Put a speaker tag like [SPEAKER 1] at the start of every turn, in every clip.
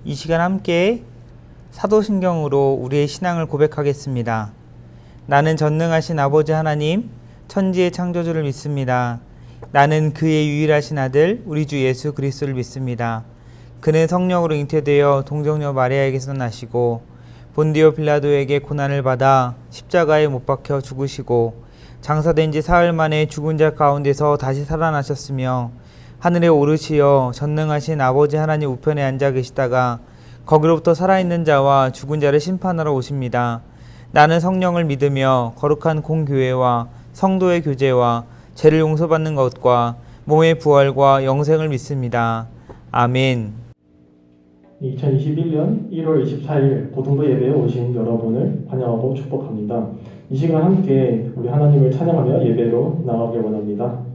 [SPEAKER 1] 이 시간 함께 사도신경으로 우리의 신앙을 고백하겠습니다. 나는 전능하신 아버지 하나님, 천지의 창조주를 믿습니다. 나는 그의 유일하신 아들 우리 주 예수 그리스도를 믿습니다. 그는 성령으로 잉태되어 동정녀 마리아에게서 나시고 본디오 빌라도에게 고난을 받아 십자가에 못 박혀 죽으시고 장사된 지 사흘 만에 죽은 자 가운데서 다시 살아나셨으며 하늘에 오르시어 전능하신 아버지 하나님 우편에 앉아 계시다가 거기로부터 살아있는 자와 죽은 자를 심판하러 오십니다. 나는 성령을 믿으며 거룩한 공교회와 성도의 교제와 죄를 용서받는 것과 몸의 부활과 영생을 믿습니다. 아멘.
[SPEAKER 2] 2021년 1월 24일 고등부 예배에 오신 여러분을 환영하고 축복합니다. 이 시간 함께 우리 하나님을 찬양하며 예배로 나가길 원합니다.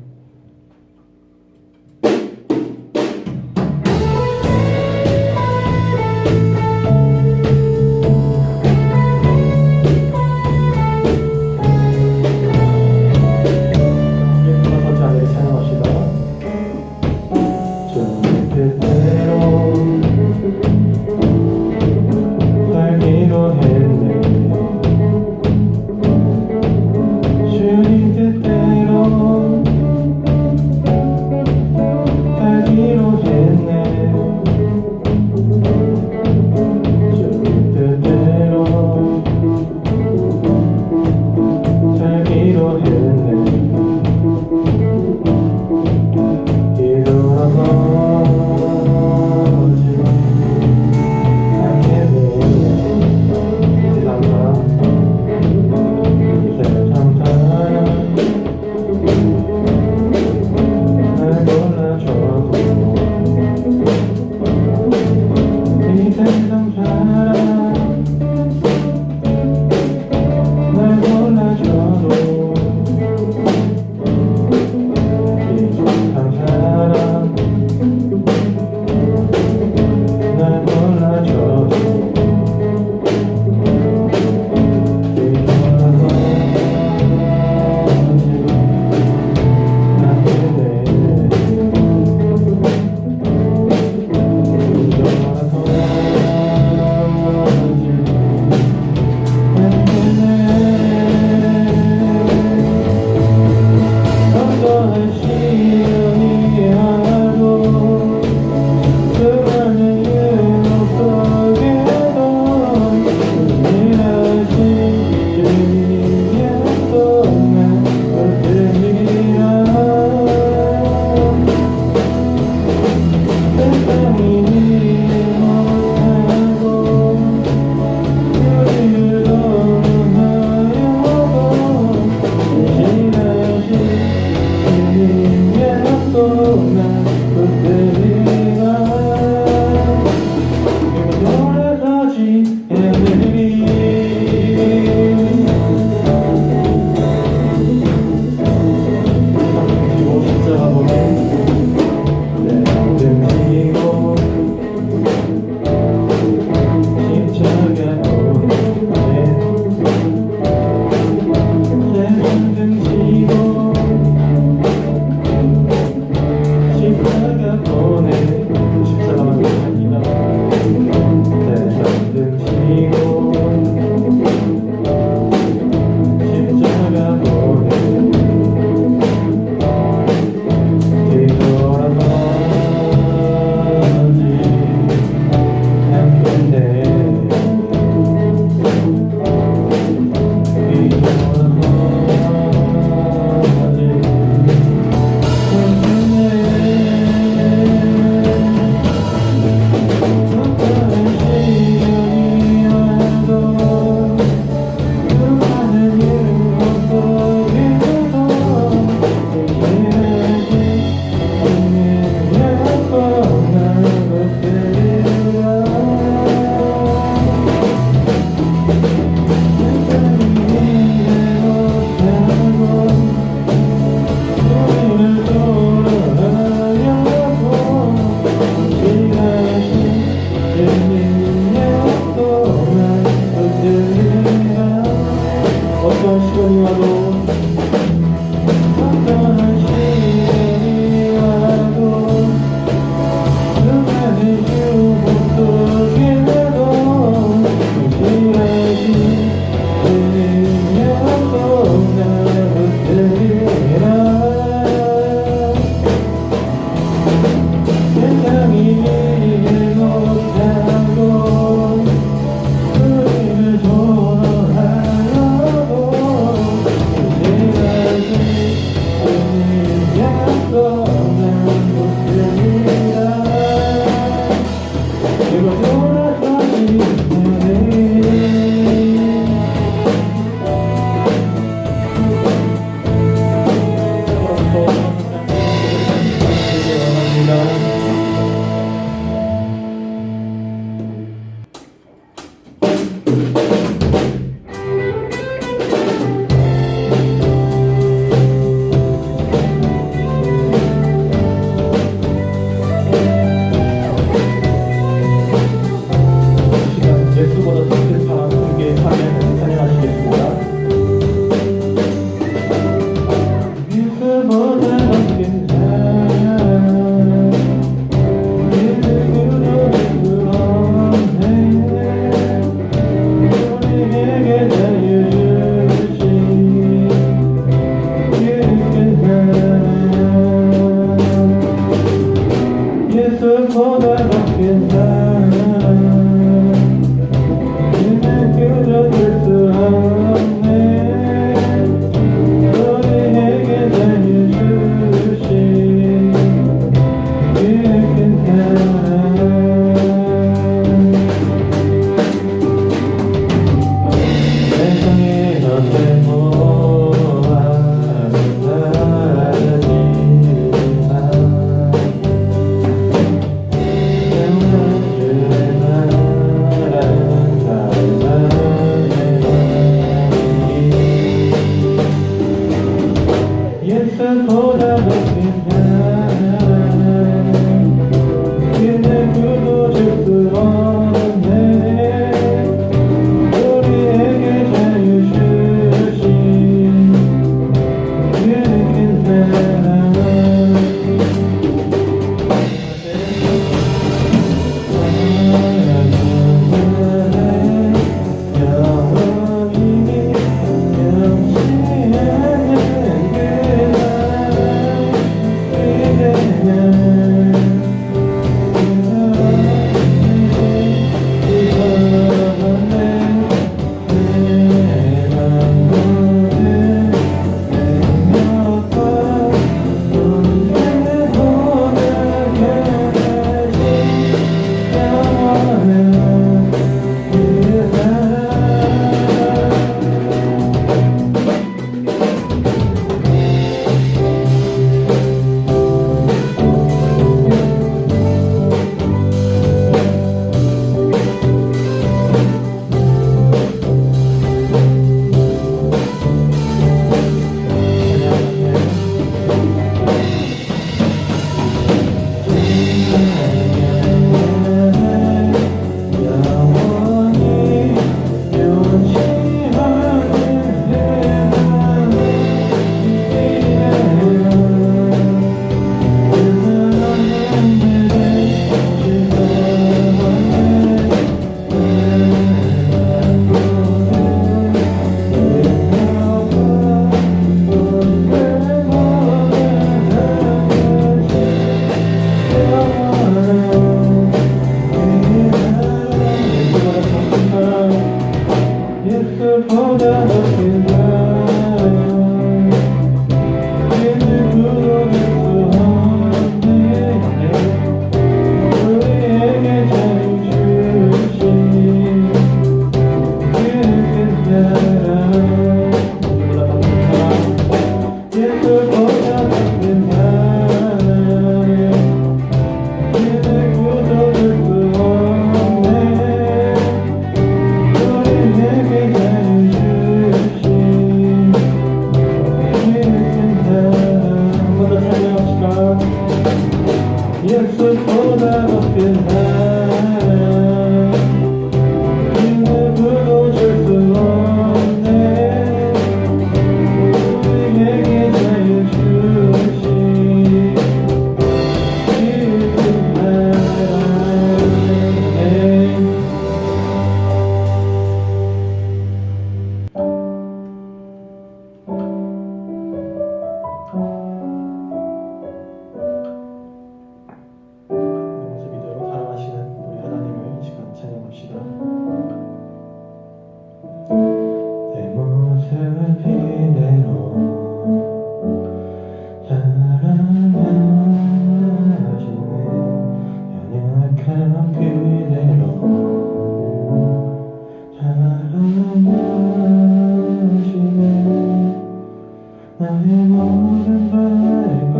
[SPEAKER 2] 나의 모든 발걸음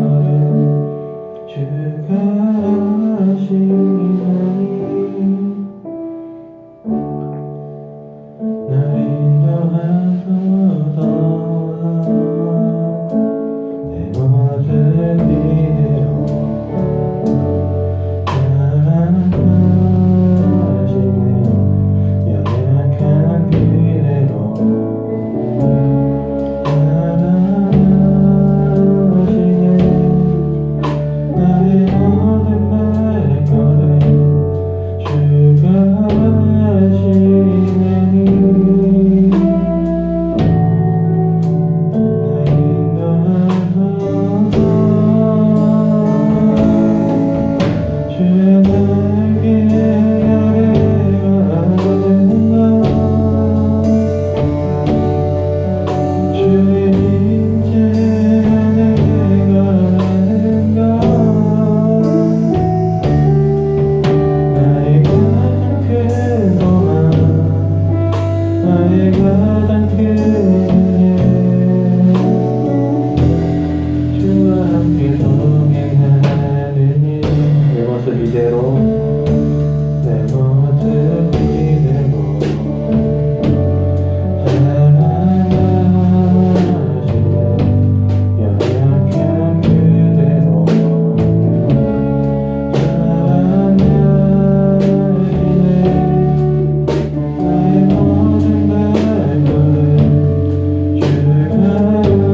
[SPEAKER 2] 주가 하시나니 날 인도하소서 내 모든 이대로 사랑하시네 연약한 그대로 이대로 내 모습 이대로 사랑하시네 연약한 그대로 사랑하시네 나의 모든 발걸음 주가 하시나니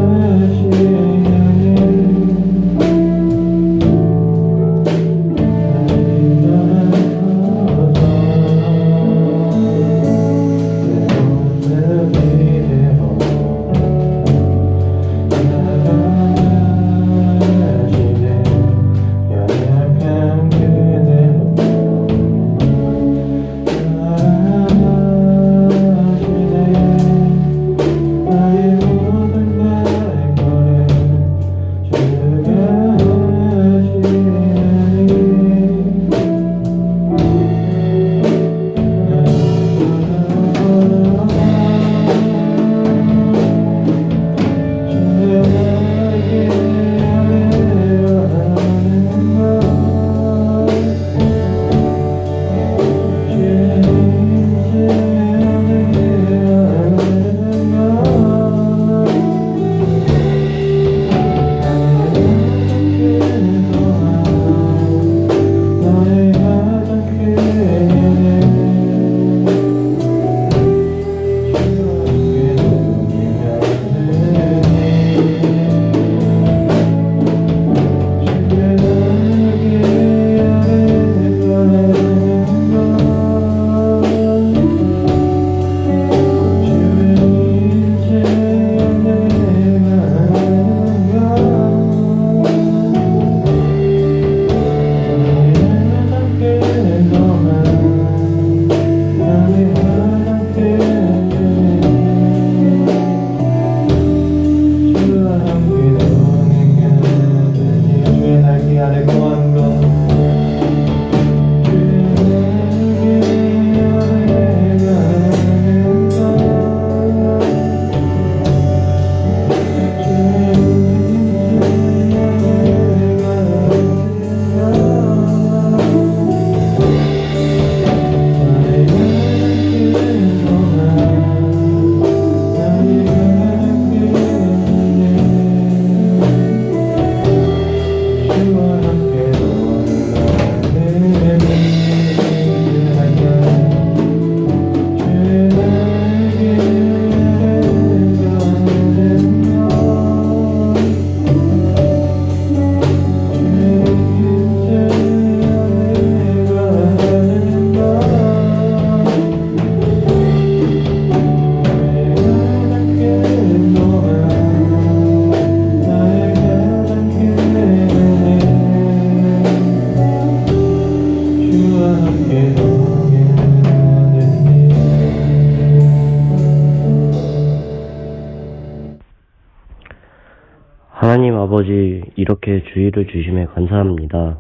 [SPEAKER 3] 하나님 아버지, 이렇게 주의를 주심에 감사합니다.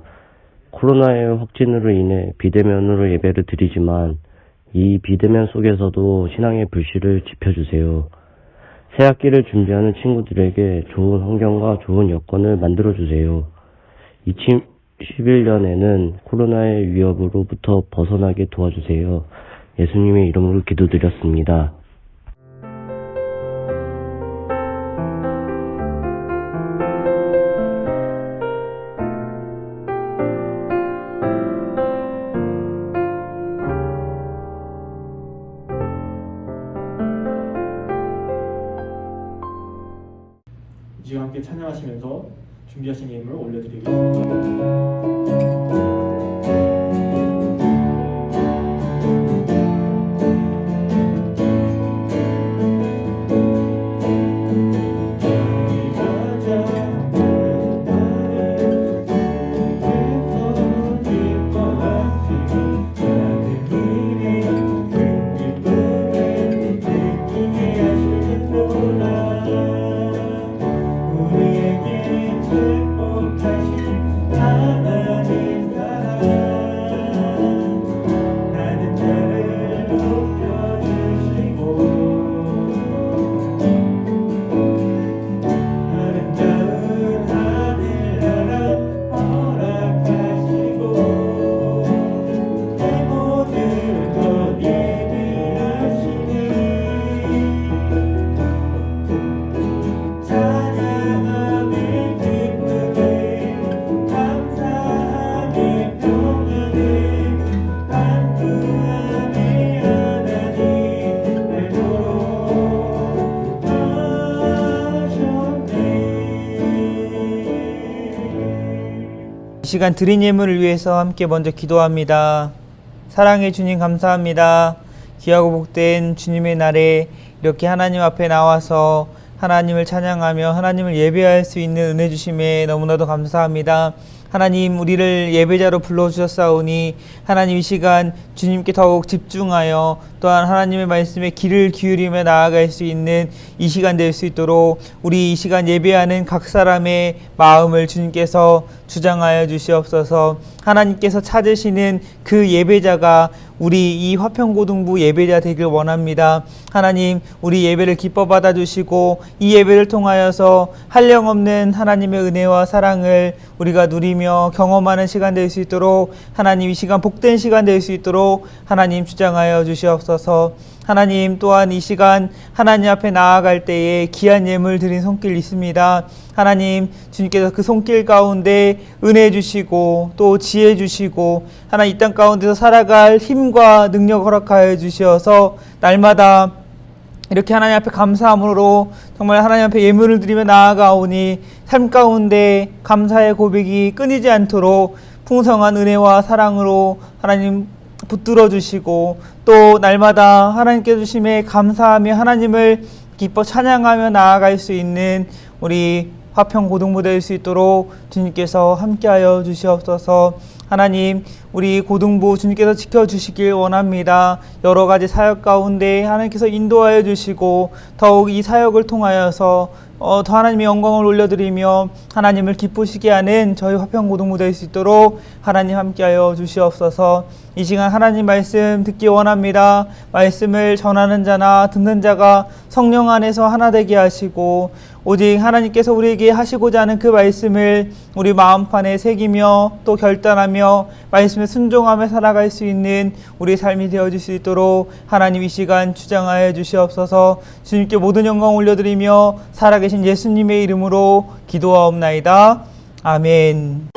[SPEAKER 3] 코로나의 확진으로 인해 비대면으로 예배를 드리지만 이 비대면 속에서도 신앙의 불씨를 지펴주세요. 새 학기를 준비하는 친구들에게 좋은 환경과 좋은 여건을 만들어주세요. 2011년에는 코로나의 위협으로부터 벗어나게 도와주세요. 예수님의 이름으로 기도드렸습니다.
[SPEAKER 2] 이 시간 함께 찬양하시면서 준비하신 예물을 올려드리겠습니다.
[SPEAKER 1] 이 시간 드린 예물을 위해서 함께 먼저 기도합니다. 사랑의 주님 감사합니다. 귀하고 복된 주님의 날에 이렇게 하나님 앞에 나와서 하나님을 찬양하며 하나님을 예배할 수 있는 은혜 주심에 너무나도 감사합니다. 하나님, 우리를 예배자로 불러주셨사오니 하나님 이 시간 주님께 더욱 집중하여 또한 하나님의 말씀에 귀를 기울이며 나아갈 수 있는 이 시간 될 수 있도록 우리 이 시간 예배하는 각 사람의 마음을 주님께서 주장하여 주시옵소서. 하나님께서 찾으시는 그 예배자가 우리 이 화평고등부 예배자 되길 원합니다. 하나님, 우리 예배를 기뻐 받아주시고 이 예배를 통하여서 한량없는 하나님의 은혜와 사랑을 우리가 누리며 경험하는 시간 될 수 있도록 하나님 이 시간 복된 시간 될 수 있도록 하나님 주장하여 주시옵소서. 하나님, 또한 이 시간 하나님 앞에 나아갈 때에 귀한 예물 드린 손길 있습니다. 하나님, 주님께서 그 손길 가운데 은혜 주시고 또 지혜 주시고 하나님 이 땅 가운데서 살아갈 힘과 능력 허락하여 주시어서 날마다 이렇게 하나님 앞에 감사함으로 정말 하나님 앞에 예물을 드리며 나아가오니 삶 가운데 감사의 고백이 끊이지 않도록 풍성한 은혜와 사랑으로 하나님 붙들어 주시고 또 날마다 하나님께 주심에 감사하며 하나님을 기뻐 찬양하며 나아갈 수 있는 우리 화평고등부 될 수 있도록 주님께서 함께하여 주시옵소서. 하나님, 우리 고등부 주님께서 지켜주시길 원합니다. 여러 가지 사역 가운데 하나님께서 인도하여 주시고 더욱 이 사역을 통하여서 더 하나님의 영광을 올려드리며 하나님을 기쁘시게 하는 저희 화평고등부 될 수 있도록 하나님 함께하여 주시옵소서. 이 시간 하나님 말씀 듣기 원합니다. 말씀을 전하는 자나 듣는 자가 성령 안에서 하나 되게 하시고 오직 하나님께서 우리에게 하시고자 하는 그 말씀을 우리 마음판에 새기며 또 결단하며 말씀에 순종하며 살아갈 수 있는 우리 삶이 되어질 수 있도록 하나님 이 시간 주장하여 주시옵소서. 주님께 모든 영광 올려드리며 살아계신 예수님의 이름으로 기도하옵나이다. 아멘.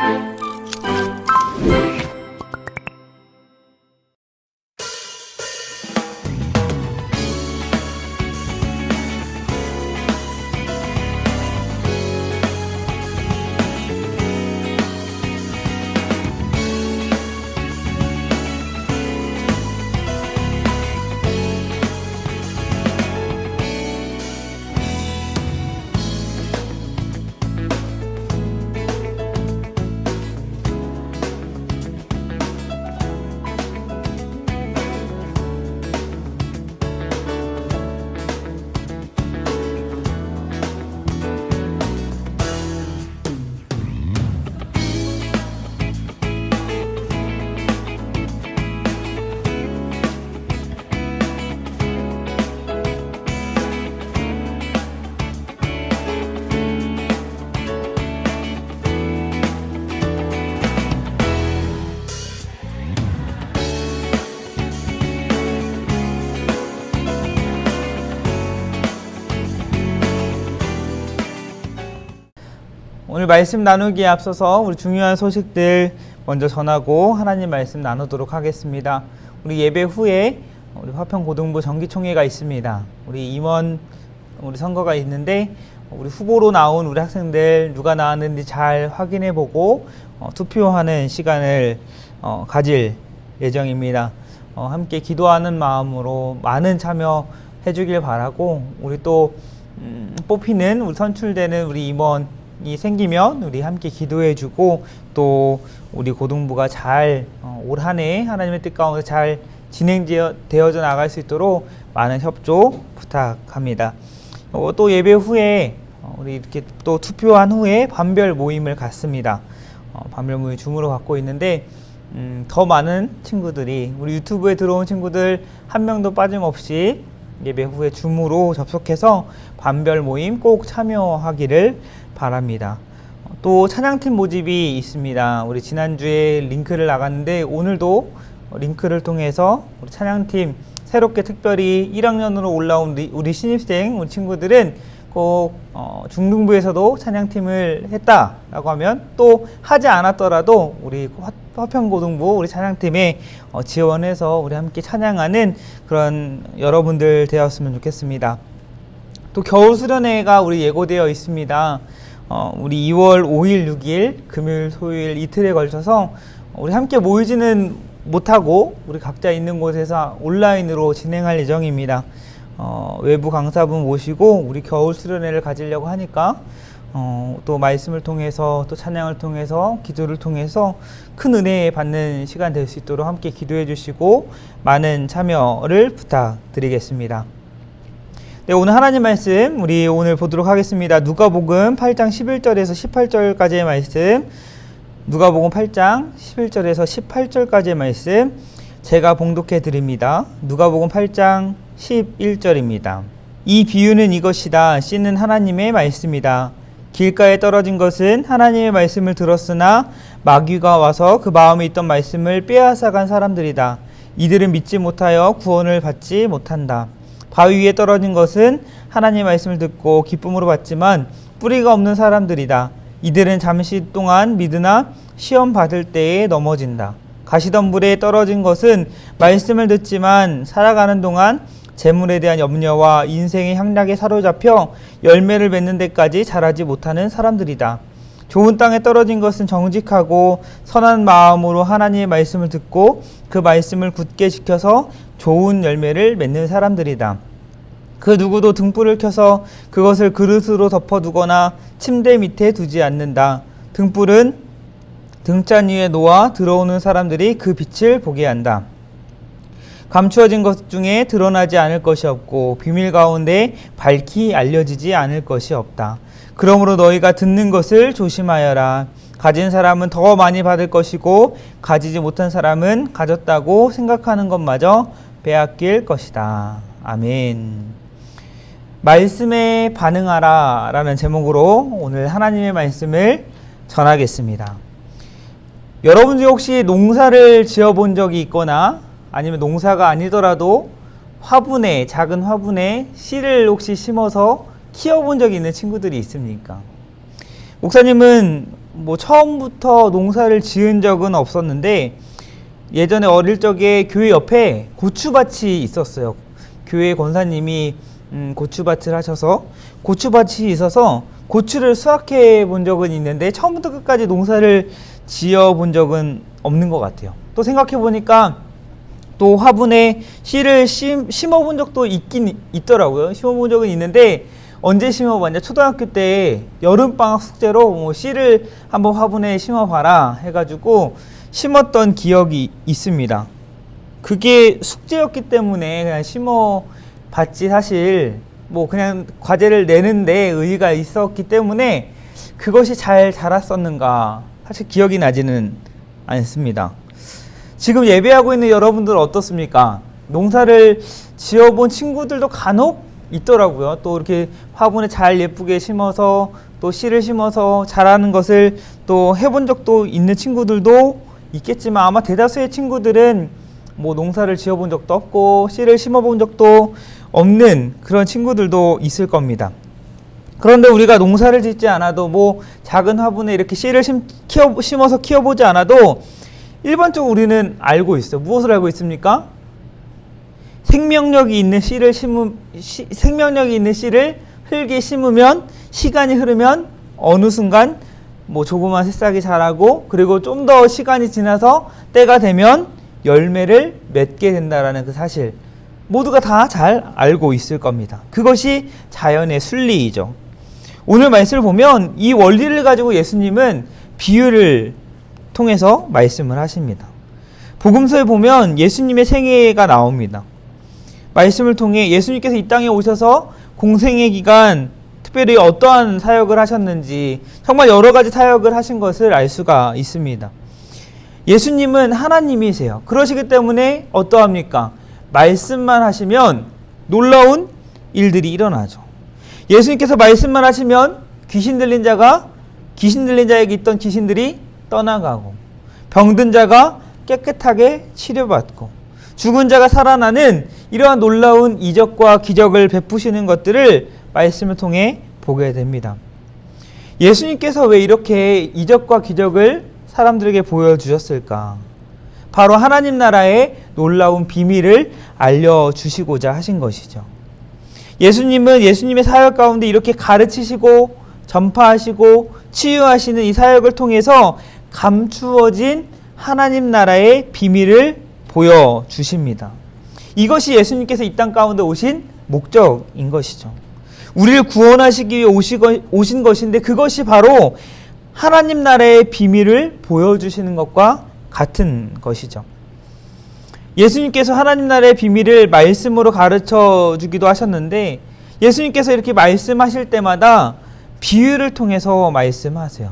[SPEAKER 1] 오늘 말씀 나누기에 앞서서 우리 중요한 소식들 먼저 전하고 하나님 말씀 나누도록 하겠습니다. 우리 예배 후에 우리 화평고등부 정기총회가 있습니다. 우리 임원 우리 선거가 있는데 우리 후보로 나온 우리 학생들 누가 나왔는지 잘 확인해보고 투표하는 시간을 가질 예정입니다. 함께 기도하는 마음으로 많은 참여해 주길 바라고, 우리 또 뽑히는 우리 선출되는 우리 임원이 생기면 우리 함께 기도해 주고, 또 우리 고등부가 잘 올 한 해 하나님의 뜻 가운데 잘 진행되어져 나갈 수 있도록 많은 협조 부탁합니다. 또 예배 후에 우리 이렇게 또 투표한 후에 반별 모임을 갖습니다. 반별 모임 줌으로 갖고 있는데 더 많은 친구들이, 우리 유튜브에 들어온 친구들 한 명도 빠짐없이 예배 후에 줌으로 접속해서 반별 모임 꼭 참여하기를 바랍니다. 또 찬양팀 모집이 있습니다. 우리 지난주에 링크를 나갔는데 오늘도 링크를 통해서 우리 찬양팀 새롭게 특별히 1학년으로 올라온 우리 신입생 우리 친구들은 꼭 중등부에서도 찬양팀을 했다라고 하면, 또 하지 않았더라도 우리 화평고등부 우리 찬양팀에 지원해서 우리 함께 찬양하는 그런 여러분들 되었으면 좋겠습니다. 또 겨울 수련회가 우리 예고되어 있습니다. 우리 2월 5일, 6일 금요일, 토요일 이틀에 걸쳐서 우리 함께 모이지는 못하고 우리 각자 있는 곳에서 온라인으로 진행할 예정입니다. 외부 강사분 모시고 우리 겨울 수련회를 가지려고 하니까 또 말씀을 통해서 또 찬양을 통해서 기도를 통해서 큰 은혜 받는 시간 될 수 있도록 함께 기도해 주시고 많은 참여를 부탁드리겠습니다. 네, 오늘 하나님 말씀 우리 오늘 보도록 하겠습니다. 누가복음 8장 11절에서 18절까지의 말씀, 누가복음 8장 11절에서 18절까지의 말씀 제가 봉독해 드립니다. 누가복음 8장 11절입니다. 이 비유는 이것이다. 씨는 하나님의 말씀이다. 길가에 떨어진 것은 하나님의 말씀을 들었으나 마귀가 와서 그 마음에 있던 말씀을 빼앗아간 사람들이다. 이들은 믿지 못하여 구원을 받지 못한다. 바위 위에 떨어진 것은 하나님의 말씀을 듣고 기쁨으로 받지만 뿌리가 없는 사람들이다. 이들은 잠시 동안 믿으나 시험 받을 때에 넘어진다. 가시덤불에 떨어진 것은 말씀을 듣지만 살아가는 동안 재물에 대한 염려와 인생의 향락에 사로잡혀 열매를 맺는 데까지 자라지 못하는 사람들이다. 좋은 땅에 떨어진 것은 정직하고 선한 마음으로 하나님의 말씀을 듣고 그 말씀을 굳게 지켜서 좋은 열매를 맺는 사람들이다. 그 누구도 등불을 켜서 그것을 그릇으로 덮어두거나 침대 밑에 두지 않는다. 등불은 등잔 위에 놓아 들어오는 사람들이 그 빛을 보게 한다. 감추어진 것 중에 드러나지 않을 것이 없고 비밀 가운데 밝히 알려지지 않을 것이 없다. 그러므로 너희가 듣는 것을 조심하여라. 가진 사람은 더 많이 받을 것이고 가지지 못한 사람은 가졌다고 생각하는 것마저 빼앗길 것이다. 아멘. 말씀에 반응하라 라는 제목으로 오늘 하나님의 말씀을 전하겠습니다. 여러분 중 혹시 농사를 지어본 적이 있거나 아니면 농사가 아니더라도 화분에, 작은 화분에 씨를 혹시 심어서 키워본 적이 있는 친구들이 있습니까? 목사님은 처음부터 농사를 지은 적은 없었는데 예전에 어릴 적에 교회 옆에 고추밭이 있었어요. 교회 권사님이 고추밭을 하셔서 고추밭이 있어서 고추를 수확해 본 적은 있는데 처음부터 끝까지 농사를 지어 본 적은 없는 것 같아요. 또 생각해 보니까 또 화분에 씨를 심어 본 적도 있긴 있더라고요. 심어 본 적은 있는데 언제 심어봤냐, 초등학교 때 여름방학 숙제로 씨를 한번 화분에 심어봐라 해가지고 심었던 기억이 있습니다. 그게 숙제였기 때문에 그냥 심어봤지, 사실 그냥 과제를 내는데 의의가 있었기 때문에 그것이 잘 자랐었는가 사실 기억이 나지는 않습니다. 지금 예배하고 있는 여러분들 어떻습니까? 농사를 지어본 친구들도 간혹 있더라고요. 또 이렇게 화분에 잘 예쁘게 심어서 또 씨를 심어서 자라는 것을 또 해본 적도 있는 친구들도 있겠지만 아마 대다수의 친구들은 농사를 지어본 적도 없고 씨를 심어본 적도 없는 그런 친구들도 있을 겁니다. 그런데 우리가 농사를 짓지 않아도 뭐 작은 화분에 이렇게 씨를 심어서 키워보지 않아도 일반적으로 우리는 알고 있어요. 무엇을 알고 있습니까? 생명력이 있는 씨를 흙에 심으면 시간이 흐르면 어느 순간 뭐 조그만 새싹이 자라고 그리고 좀 더 시간이 지나서 때가 되면 열매를 맺게 된다라는 그 사실 모두가 다 잘 알고 있을 겁니다. 그것이 자연의 순리이죠. 오늘 말씀을 보면 이 원리를 가지고 예수님은 비유를 통해서 말씀을 하십니다. 복음서에 보면 예수님의 생애가 나옵니다. 말씀을 통해 예수님께서 이 땅에 오셔서 공생의 기간 특별히 어떠한 사역을 하셨는지 정말 여러 가지 사역을 하신 것을 알 수가 있습니다. 예수님은 하나님이세요. 그러시기 때문에 어떠합니까? 말씀만 하시면 놀라운 일들이 일어나죠. 예수님께서 말씀만 하시면 귀신 들린 자에게 있던 귀신들이 떠나가고 병든 자가 깨끗하게 치료받고 죽은 자가 살아나는 이러한 놀라운 이적과 기적을 베푸시는 것들을 말씀을 통해 보게 됩니다. 예수님께서 왜 이렇게 이적과 기적을 사람들에게 보여주셨을까? 바로 하나님 나라의 놀라운 비밀을 알려주시고자 하신 것이죠. 예수님은 예수님의 사역 가운데 이렇게 가르치시고 전파하시고 치유하시는 이 사역을 통해서 감추어진 하나님 나라의 비밀을 보여주십니다. 이것이 예수님께서 이 땅 가운데 오신 목적인 것이죠. 우리를 구원하시기 위해 오신 것인데 그것이 바로 하나님 나라의 비밀을 보여주시는 것과 같은 것이죠. 예수님께서 하나님 나라의 비밀을 말씀으로 가르쳐 주기도 하셨는데 예수님께서 이렇게 말씀하실 때마다 비유를 통해서 말씀하세요.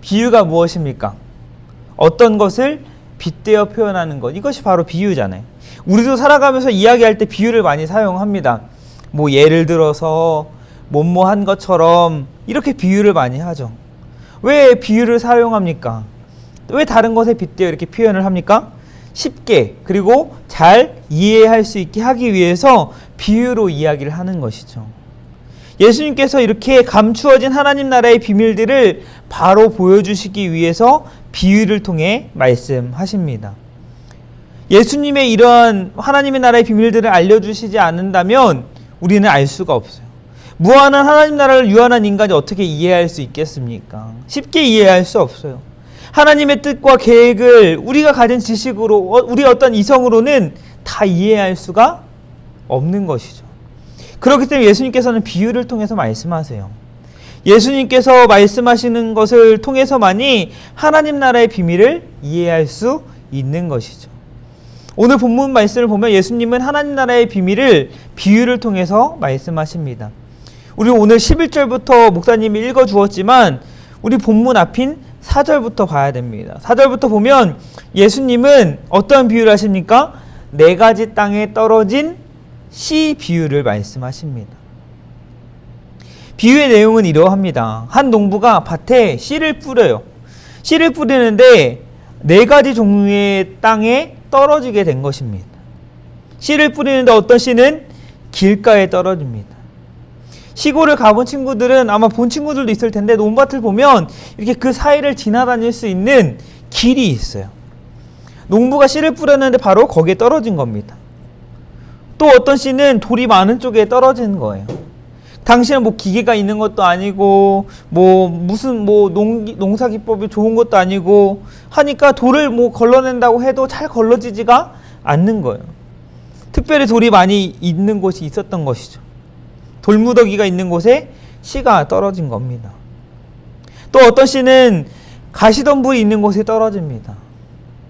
[SPEAKER 1] 비유가 무엇입니까? 어떤 것을 빗대어 표현하는 것. 이것이 바로 비유잖아요. 우리도 살아가면서 이야기할 때 비유를 많이 사용합니다. 뭐 예를 들어서 뭐뭐한 것처럼 이렇게 비유를 많이 하죠. 왜 비유를 사용합니까? 왜 다른 것에 빗대어 이렇게 표현을 합니까? 쉽게 그리고 잘 이해할 수 있게 하기 위해서 비유로 이야기를 하는 것이죠. 예수님께서 이렇게 감추어진 하나님 나라의 비밀들을 바로 보여주시기 위해서 비유를 통해 말씀하십니다. 예수님의 이러한 하나님의 나라의 비밀들을 알려주시지 않는다면 우리는 알 수가 없어요. 무한한 하나님 나라를 유한한 인간이 어떻게 이해할 수 있겠습니까? 쉽게 이해할 수 없어요. 하나님의 뜻과 계획을 우리가 가진 지식으로, 우리 어떤 이성으로는 다 이해할 수가 없는 것이죠. 그렇기 때문에 예수님께서는 비유를 통해서 말씀하세요. 예수님께서 말씀하시는 것을 통해서만이 하나님 나라의 비밀을 이해할 수 있는 것이죠. 오늘 본문 말씀을 보면 예수님은 하나님 나라의 비밀을 비유를 통해서 말씀하십니다. 우리 오늘 11절부터 목사님이 읽어주었지만 우리 본문 앞인 4절부터 봐야 됩니다. 4절부터 보면 예수님은 어떤 비유를 하십니까? 4가지 땅에 떨어진 씨 비유를 말씀하십니다. 비유의 내용은 이러합니다. 한 농부가 밭에 씨를 뿌려요. 씨를 뿌리는데 4가지 종류의 땅에 떨어지게 된 것입니다. 씨를 뿌리는데 어떤 씨는 길가에 떨어집니다. 시골을 가본 친구들은 아마 본 친구들도 있을 텐데 논밭을 보면 이렇게 그 사이를 지나다닐 수 있는 길이 있어요. 농부가 씨를 뿌렸는데 바로 거기에 떨어진 겁니다. 또 어떤 씨는 돌이 많은 쪽에 떨어진 거예요. 당시에는 뭐 기계가 있는 것도 아니고 무슨 농사 기법이 좋은 것도 아니고 하니까 돌을 걸러낸다고 해도 잘 걸러지지가 않는 거예요. 특별히 돌이 많이 있는 곳이 있었던 것이죠. 돌무더기가 있는 곳에 씨가 떨어진 겁니다. 또 어떤 씨는 가시덤불이 있는 곳에 떨어집니다.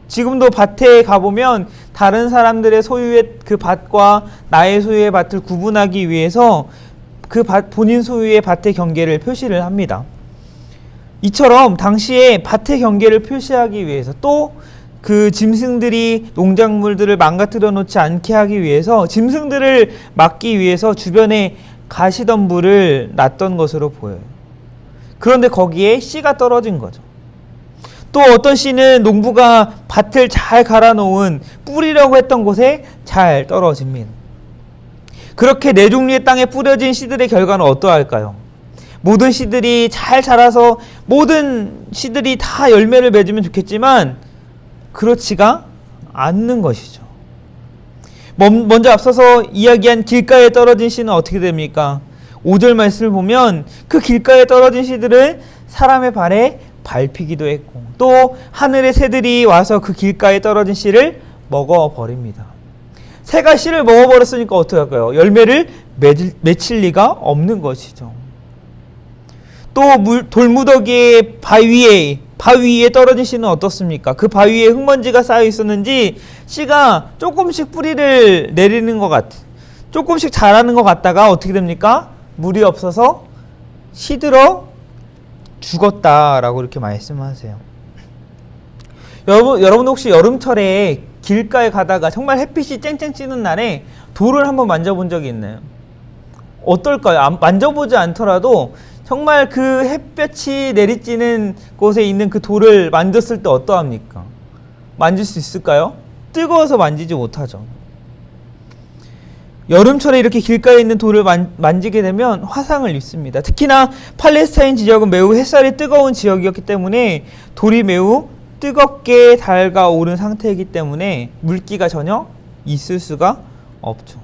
[SPEAKER 1] 지금도 밭에 가보면 다른 사람들의 소유의 그 밭과 나의 소유의 밭을 구분하기 위해서 그 본인 소유의 밭의 경계를 표시를 합니다. 이처럼 당시에 밭의 경계를 표시하기 위해서 또 그 짐승들이 농작물들을 망가뜨려 놓지 않게 하기 위해서 짐승들을 막기 위해서 주변에 가시덤불을 놨던 것으로 보여요. 그런데 거기에 씨가 떨어진 거죠. 또 어떤 씨는 농부가 밭을 잘 갈아놓은 뿌리려고 했던 곳에 잘 떨어집니다. 그렇게 4종류의 땅에 뿌려진 씨들의 결과는 어떠할까요? 모든 씨들이 잘 자라서 모든 씨들이 다 열매를 맺으면 좋겠지만 그렇지가 않는 것이죠. 먼저 앞서서 이야기한 길가에 떨어진 씨는 어떻게 됩니까? 5절 말씀을 보면 그 길가에 떨어진 씨들은 사람의 발에 밟히기도 했고 또 하늘의 새들이 와서 그 길가에 떨어진 씨를 먹어버립니다. 새가 씨를 먹어버렸으니까 어떻게 할까요? 열매를 맺힐 리가 없는 것이죠. 또 돌무더기의 바위 위에 떨어진 씨는 어떻습니까? 그 바위 위에 흙먼지가 쌓여 있었는지 씨가 조금씩 뿌리를 내리는 것 조금씩 자라는 것 같다가 어떻게 됩니까? 물이 없어서 시들어 죽었다라고 이렇게 말씀하세요. 여러분 혹시 여름철에 길가에 가다가 정말 햇빛이 쨍쨍 찌는 날에 돌을 한번 만져본 적이 있나요? 어떨까요? 만져보지 않더라도 정말 그 햇볕이 내리쬐는 곳에 있는 그 돌을 만졌을 때 어떠합니까? 만질 수 있을까요? 뜨거워서 만지지 못하죠. 여름철에 이렇게 길가에 있는 돌을 만지게 되면 화상을 입습니다. 특히나 팔레스타인 지역은 매우 햇살이 뜨거운 지역이었기 때문에 돌이 매우 뜨겁게 달가오른 상태이기 때문에 물기가 전혀 있을 수가 없죠.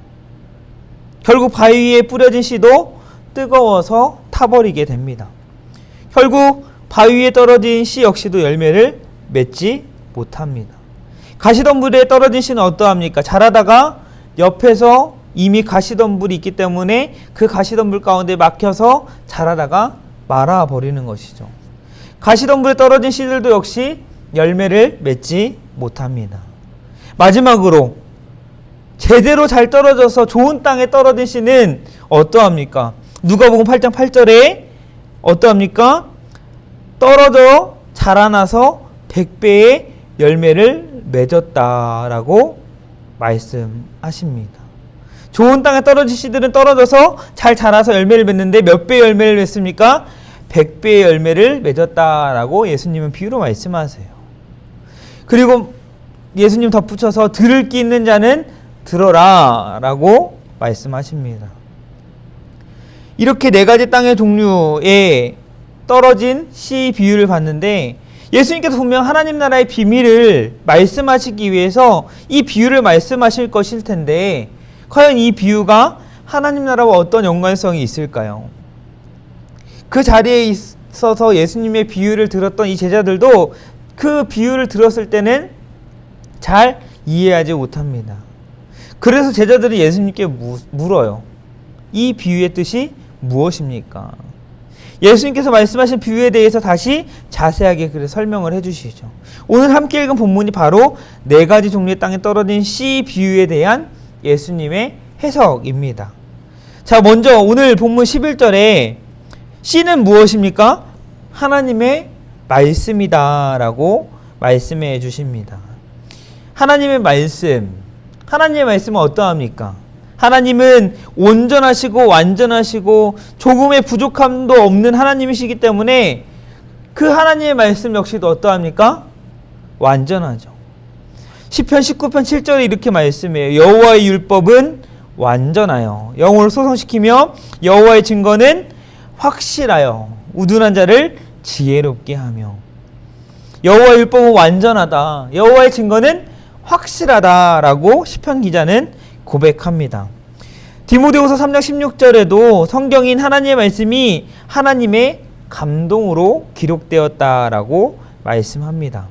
[SPEAKER 1] 결국 바위 위에 뿌려진 씨도 뜨거워서 타버리게 됩니다. 결국 바위 위에 떨어진 씨 역시도 열매를 맺지 못합니다. 가시덤불에 떨어진 씨는 어떠합니까? 자라다가 옆에서 이미 가시덤불이 있기 때문에 그 가시덤불 가운데 막혀서 자라다가 말아버리는 것이죠. 가시덤불에 떨어진 씨들도 역시 열매를 맺지 못합니다. 마지막으로 제대로 잘 떨어져서 좋은 땅에 떨어진 씨는 어떠합니까? 누가복음 8장 8절에 어떠합니까? 떨어져 자라나서 100배의 열매를 맺었다라고 말씀하십니다. 좋은 땅에 떨어진 씨들은 떨어져서 잘 자라서 열매를 맺는데 몇 배의 열매를 맺습니까? 100배의 열매를 맺었다라고 예수님은 비유로 말씀하세요. 그리고 예수님 덧붙여서 들을 귀 있는 자는 들어라 라고 말씀하십니다. 이렇게 네 가지 땅의 종류에 떨어진 씨 비유를 봤는데 예수님께서 분명 하나님 나라의 비밀을 말씀하시기 위해서 이 비유를 말씀하실 것일 텐데 과연 이 비유가 하나님 나라와 어떤 연관성이 있을까요? 그 자리에 있어서 예수님의 비유를 들었던 이 제자들도 그 비유를 들었을 때는 잘 이해하지 못합니다. 그래서 제자들이 예수님께 물어요. 이 비유의 뜻이 무엇입니까? 예수님께서 말씀하신 비유에 대해서 다시 자세하게 설명을 해주시죠. 오늘 함께 읽은 본문이 바로 네 가지 종류의 땅에 떨어진 씨 비유에 대한 예수님의 해석입니다. 자, 먼저 오늘 본문 11절에 씨는 무엇입니까? 하나님의 말씀이다 라고 말씀해 주십니다. 하나님의 말씀은 어떠합니까? 하나님은 온전하시고 완전하시고 조금의 부족함도 없는 하나님이시기 때문에 그 하나님의 말씀 역시도 어떠합니까? 완전하죠. 시편 19편 7절에 이렇게 말씀해요. 여호와의 율법은 완전하여 영혼을 소성시키며 여호와의 증거는 확실하여 우둔한 자를 지혜롭게 하며. 여호와의 율법은 완전하다. 여호와의 증거는 확실하다라고 시편 기자는 고백합니다. 디모데후서 3장 16절에도 성경인 하나님의 말씀이 하나님의 감동으로 기록되었다라고 말씀합니다.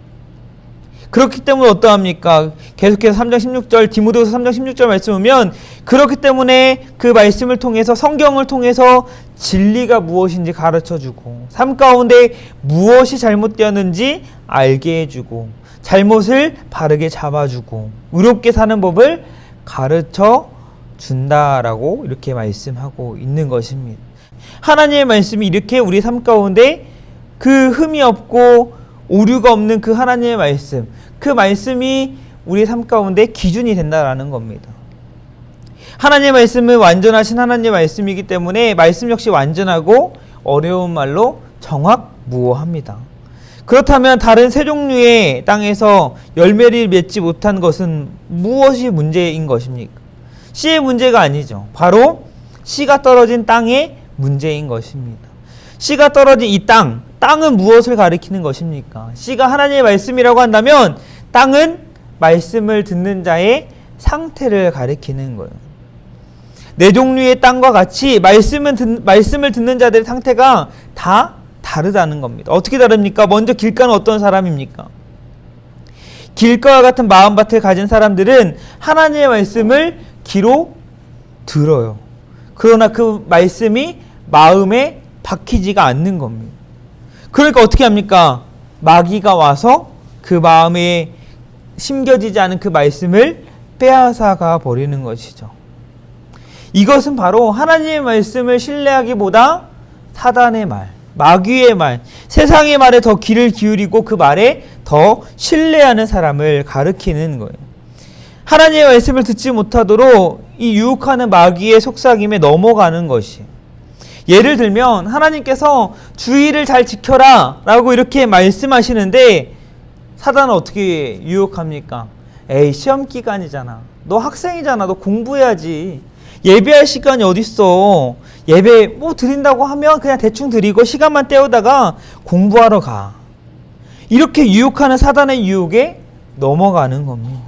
[SPEAKER 1] 그렇기 때문에 어떠합니까? 계속해서 3장 16절 디모데후서 3장 16절 말씀 보면 그렇기 때문에 그 말씀을 통해서 성경을 통해서 진리가 무엇인지 가르쳐주고 삶 가운데 무엇이 잘못되었는지 알게 해주고 잘못을 바르게 잡아주고 의롭게 사는 법을 가르쳐 준다라고 이렇게 말씀하고 있는 것입니다. 하나님의 말씀이 이렇게 우리 삶 가운데 그 흠이 없고 오류가 없는 그 하나님의 말씀, 그 말씀이 우리 삶 가운데 기준이 된다라는 겁니다. 하나님의 말씀은 완전하신 하나님의 말씀이기 때문에 말씀 역시 완전하고 어려운 말로 정확무오합니다. 그렇다면 다른 세 종류의 땅에서 열매를 맺지 못한 것은 무엇이 문제인 것입니까? 씨의 문제가 아니죠. 바로 씨가 떨어진 땅의 문제인 것입니다. 씨가 떨어진 이 땅은 무엇을 가리키는 것입니까? 씨가 하나님의 말씀이라고 한다면 땅은 말씀을 듣는 자의 상태를 가리키는 거예요. 네 종류의 땅과 같이 말씀을 듣는 자들의 상태가 다 다르다는 겁니다. 어떻게 다릅니까? 먼저 길가는 어떤 사람입니까? 길가와 같은 마음밭을 가진 사람들은 하나님의 말씀을 귀로 들어요. 그러나 그 말씀이 마음에 박히지가 않는 겁니다. 그러니까 어떻게 합니까? 마귀가 와서 그 마음에 심겨지지 않은 그 말씀을 빼앗아가 버리는 것이죠. 이것은 바로 하나님의 말씀을 신뢰하기보다 사단의 말, 마귀의 말, 세상의 말에 더 귀를 기울이고 그 말에 더 신뢰하는 사람을 가리키는 거예요. 하나님의 말씀을 듣지 못하도록 이 유혹하는 마귀의 속삭임에 넘어가는 것이에요. 예를 들면 하나님께서 주의를 잘 지켜라 라고 이렇게 말씀하시는데 사단은 어떻게 유혹합니까? 에이, 시험 기간이잖아. 너 학생이잖아. 너 공부해야지. 예배할 시간이 어딨어. 예배 뭐 드린다고 하면 그냥 대충 드리고 시간만 때우다가 공부하러 가. 이렇게 유혹하는 사단의 유혹에 넘어가는 겁니다.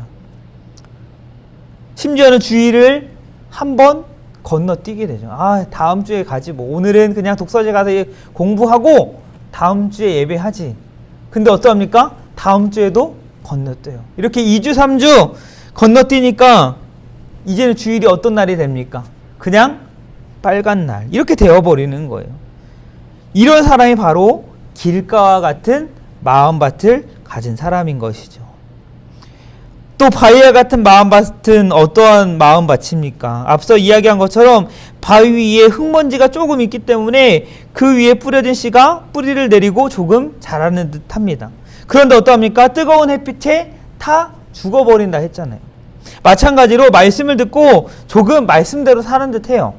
[SPEAKER 1] 심지어는 주일을 한번 건너뛰게 되죠. 다음 주에 가지 뭐. 오늘은 그냥 독서실 가서 공부하고 다음 주에 예배하지. 근데 어떡합니까? 다음 주에도 건너뛰어요. 이렇게 2주 3주 건너뛰니까 이제는 주일이 어떤 날이 됩니까? 그냥 빨간 날. 이렇게 되어버리는 거예요. 이런 사람이 바로 길가와 같은 마음밭을 가진 사람인 것이죠. 또 바위와 같은 마음밭은 어떠한 마음밭입니까? 앞서 이야기한 것처럼 바위 위에 흙먼지가 조금 있기 때문에 그 위에 뿌려진 씨가 뿌리를 내리고 조금 자라는 듯 합니다. 그런데 어떠합니까? 뜨거운 햇빛에 타 죽어버린다 했잖아요. 마찬가지로 말씀을 듣고 조금 말씀대로 사는 듯 해요.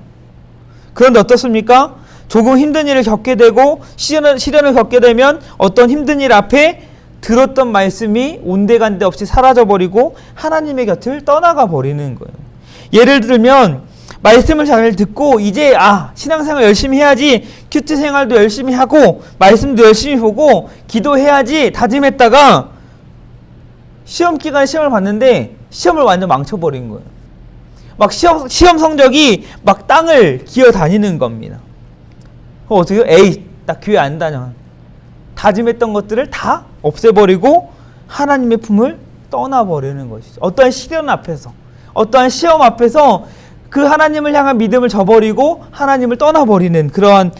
[SPEAKER 1] 그런데 어떻습니까? 조금 힘든 일을 겪게 되고 시련을 겪게 되면 어떤 힘든 일 앞에 들었던 말씀이 온데간데 없이 사라져버리고 하나님의 곁을 떠나가 버리는 거예요. 예를 들면 말씀을 잘 듣고 이제 신앙생활 열심히 해야지, 큐티 생활도 열심히 하고 말씀도 열심히 보고 기도해야지 다짐했다가 시험 기간에 시험을 봤는데 시험을 완전 망쳐버린 거예요. 막 시험 성적이 막 땅을 기어 다니는 겁니다. 그럼 어떻게 해요? 에이, 나 교회 안 다녀. 다짐했던 것들을 다 없애버리고 하나님의 품을 떠나버리는 것이죠. 어떠한 시련 앞에서, 어떠한 시험 앞에서 그 하나님을 향한 믿음을 저버리고 하나님을 떠나버리는 그러한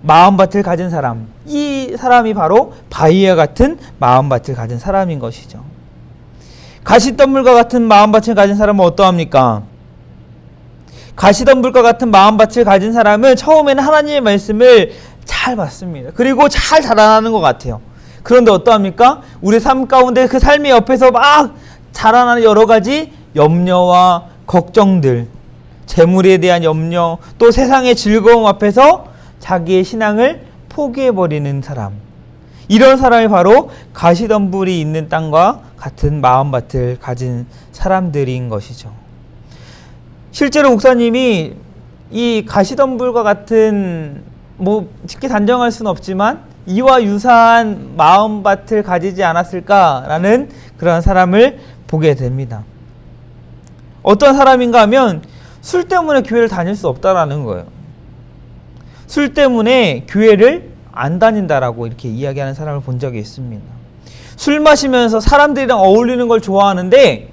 [SPEAKER 1] 마음밭을 가진 사람, 이 사람이 바로 바위와 같은 마음밭을 가진 사람인 것이죠. 가시덤불과 같은 마음밭을 가진 사람은 어떠합니까? 가시덤불과 같은 마음밭을 가진 사람은 처음에는 하나님의 말씀을 잘 받습니다. 그리고 잘 자라나는 것 같아요. 그런데 어떠합니까? 우리 삶 가운데 그 삶의 옆에서 막 자라나는 여러 가지 염려와 걱정들, 재물에 대한 염려, 또 세상의 즐거움 앞에서 자기의 신앙을 포기해버리는 사람. 이런 사람이 바로 가시덤불이 있는 땅과 같은 마음밭을 가진 사람들인 것이죠. 실제로 목사님이 이 가시덤불과 같은, 쉽게 단정할 수는 없지만 이와 유사한 마음밭을 가지지 않았을까라는 그런 사람을 보게 됩니다. 어떤 사람인가 하면 술 때문에 교회를 다닐 수 없다라는 거예요. 술 때문에 교회를 안 다닌다라고 이렇게 이야기하는 사람을 본 적이 있습니다. 술 마시면서 사람들이랑 어울리는 걸 좋아하는데